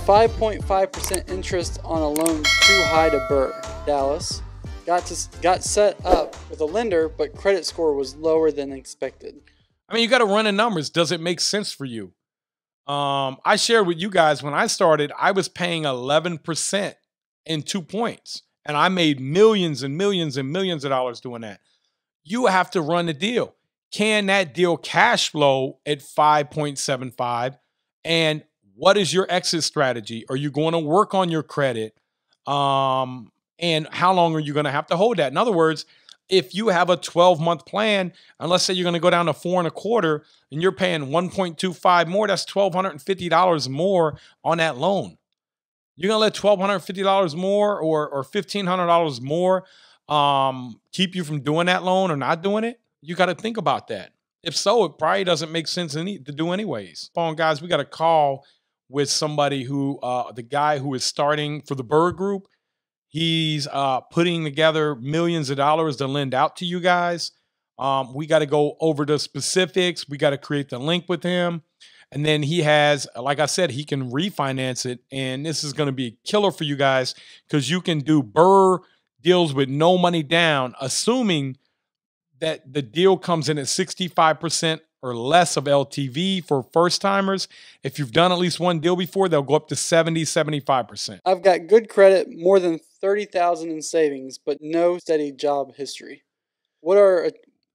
5.5% interest on a loan too high to BRRRR? Dallas. Got set up with a lender, but credit score was lower than expected. I mean, you got to run the numbers. Does it make sense for you? I shared with you guys when I started, I was paying 11% in 2 points, and I made millions and millions and millions of dollars doing that. You have to run the deal. Can that deal cash flow at 5.75? And what is your exit strategy? Are you going to work on your credit? And how long are you going to have to hold that? In other words, if you have a 12-month plan, and let's say you're going to go down to 4.25 and you're paying 1.25 more, that's $1,250 more on that loan. You're going to let $1,250 more or $1,500 more keep you from doing that loan or not doing it? You got to think about that. If so, it probably doesn't make sense to do anyways. Come on, guys, we got a call with somebody who, the guy who is starting for the BRRRR group. He's putting together millions of dollars to lend out to you guys. We got to go over the specifics. We got to create the link with him. And then he has, like I said, he can refinance it. And this is going to be a killer for you guys because you can do BRRRR deals with no money down, assuming that the deal comes in at 65% or less of LTV for first timers. If you've done at least one deal before, they'll go up to 70, 75%. I've got good credit, more than $30,000 in savings, but no steady job history. What are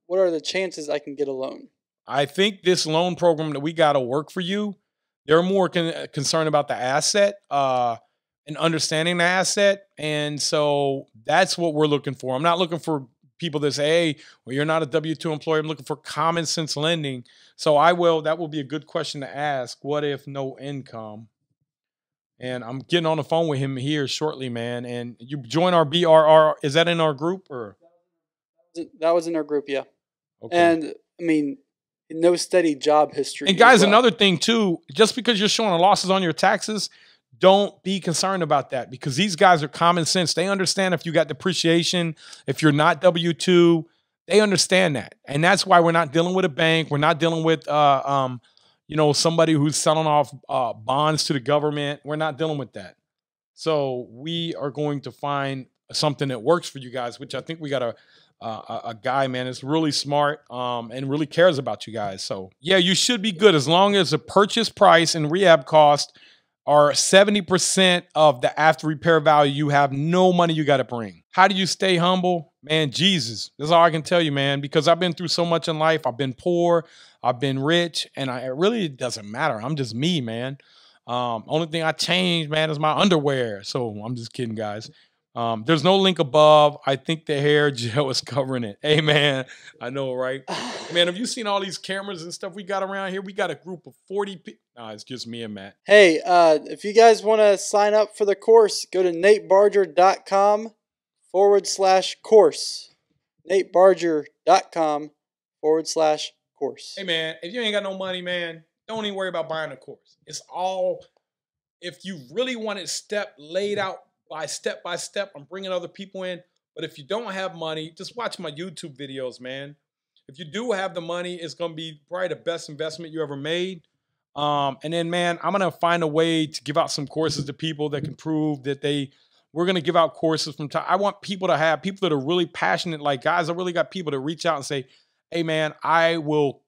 the chances I can get a loan? I think this loan program that we got to work for you. They're more concerned about the asset and understanding the asset. And so that's what we're looking for. I'm not looking for people that say, hey, well, you're not a W-2 employee. I'm looking for common sense lending. So that will be a good question to ask. What if no income? And I'm getting on the phone with him here shortly, man. And you join our BRRRR. Is that in our group or? That was in our group, yeah. Okay. And I mean, no steady job history. And guys, another thing too, just because you're showing losses on your taxes, don't be concerned about that because these guys are common sense. They understand if you got depreciation, if you're not W-2, they understand that. And that's why we're not dealing with a bank. We're not dealing with, somebody who's selling off bonds to the government. We're not dealing with that. So we are going to find something that works for you guys, which I think we got a guy, man, that's really smart and really cares about you guys. So yeah, you should be good as long as the purchase price and rehab cost are 70% of the after repair value. You have no money you got to bring. How do you stay humble? Man, Jesus. That's all I can tell you, man, because I've been through so much in life. I've been poor, I've been rich, and it really doesn't matter. I'm just me, man. Only thing I changed, man, is my underwear. So I'm just kidding, guys. There's no link above. I think the hair gel is covering it. Hey, man, I know, right? Man, have you seen all these cameras and stuff we got around here? We got a group of 40 people. Nah, it's just me and Matt. Hey, if you guys want to sign up for the course, go to natebarger.com/course. natebarger.com/course. Hey, man, if you ain't got no money, man, don't even worry about buying a course. It's all, if you really want it laid out, step by step, I'm bringing other people in. But if you don't have money, just watch my YouTube videos, man. If you do have the money, it's going to be probably the best investment you ever made. And then, man, I'm going to find a way to give out some courses to people that can prove that we're going to give out courses from time. I want people to have people that are really passionate. Like, guys, I really got people that reach out and say, hey, man, I will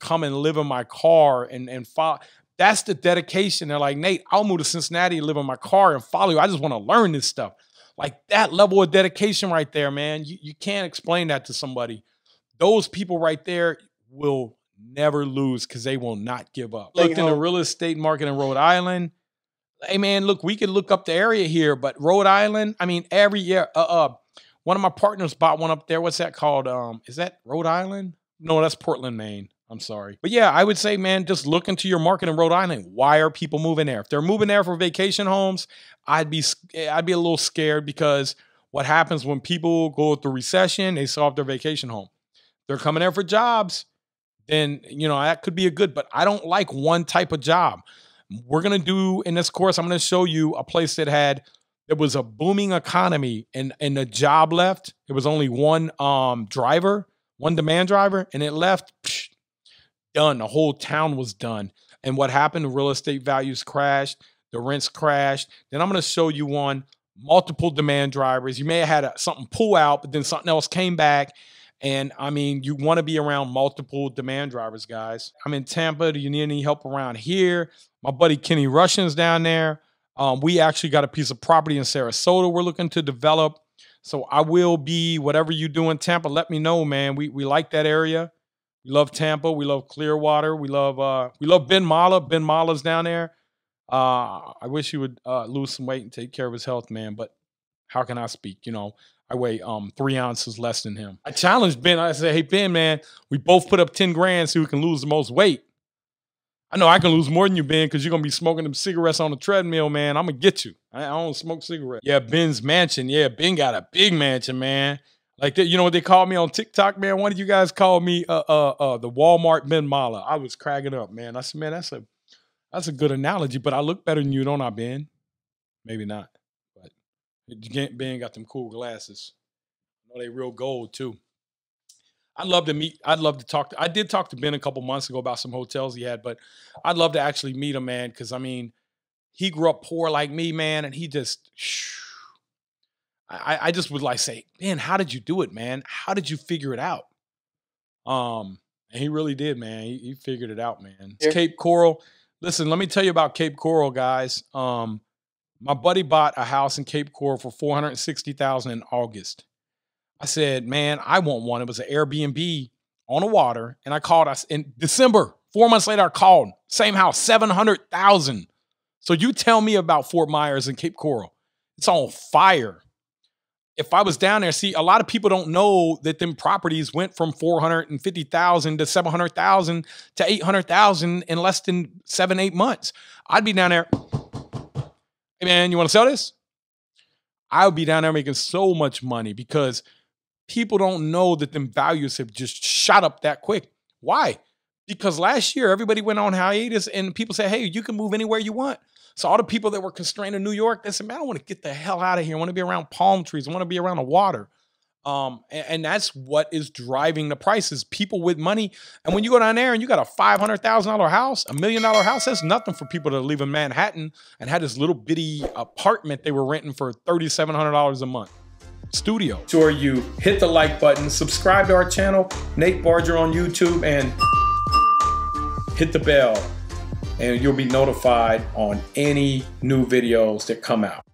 come and live in my car and follow. That's the dedication. They're like, Nate, I'll move to Cincinnati and live in my car and follow you. I just want to learn this stuff. Like that level of dedication right there, man. You can't explain that to somebody. Those people right there will never lose because they will not give up. Looked in the real estate market in Rhode Island. Hey, man, look, we could look up the area here, but Rhode Island, I mean, every year, one of my partners bought one up there. What's that called? Is that Rhode Island? No, that's Portland, Maine. I'm sorry. But yeah, I would say, man, just look into your market in Rhode Island. Why are people moving there? If they're moving there for vacation homes, I'd be a little scared because what happens when people go through recession, they sell off their vacation home. They're coming there for jobs, then, that could be but I don't like one type of job. We're going to do in this course, I'm going to show you a place that was a booming economy and the job left. It was only one demand driver, and it left. Done. The whole town was done. And what happened? Real estate values crashed. the rents crashed. Then I'm going to show you one, multiple demand drivers. You may have had something pull out, but then something else came back. And I mean, you want to be around multiple demand drivers, guys. I'm in Tampa. Do you need any help around here? My buddy Kenny Russian's down there. We actually got a piece of property in Sarasota we're looking to develop. So I will be, whatever you do in Tampa, let me know, man. We like that area. We love Tampa. We love Clearwater. We love Ben Mala. Ben Mala's down there. I wish he would lose some weight and take care of his health, man. But how can I speak? You know, I weigh 3 ounces less than him. I challenged Ben. I said, hey, Ben, man, we both put up 10 grand so we can lose the most weight. I know I can lose more than you, Ben, because you're going to be smoking them cigarettes on the treadmill, man. I'm going to get you. I don't smoke cigarettes. Yeah, Ben's mansion. Yeah, Ben got a big mansion, man. Like, you know what they called me on TikTok, man? One of you guys called me the Walmart Ben Mala. I was cracking up, man. I said, man, that's a good analogy, but I look better than you, don't I, Ben? Maybe not. But Ben got them cool glasses. I know they real gold, too. I'd love to talk to, I did talk to Ben a couple months ago about some hotels he had, but I'd love to actually meet him, man, because, I mean, he grew up poor like me, man, and he just, I just would like say, Ben, how did you do it, man? How did you figure it out? And he really did, man. He figured it out, man. It's Cape Coral. Listen, let me tell you about Cape Coral, guys. My buddy bought a house in Cape Coral for $460,000 in August. I said, man, I want one. It was an Airbnb on the water. And I called us in December. 4 months later, I called. Same house, $700,000. So you tell me about Fort Myers and Cape Coral. It's on fire. If I was down there, see, a lot of people don't know that them properties went from $450,000 to $700,000 to $800,000 in less than 7-8 months. I'd be down there. Hey, man, you want to sell this? I would be down there making so much money because people don't know that them values have just shot up that quick. Why? Because last year, everybody went on hiatus and people said, hey, you can move anywhere you want. So all the people that were constrained in New York, they said, man, I want to get the hell out of here. I want to be around palm trees. I want to be around the water. And that's what is driving the prices. People with money. And when you go down there and you got a $500,000 house, $1 million house, that's nothing for people to live in Manhattan and had this little bitty apartment they were renting for $3,700 a month. Studio. Sure, you hit the like button, subscribe to our channel, Nate Barger on YouTube, and hit the bell. And you'll be notified on any new videos that come out.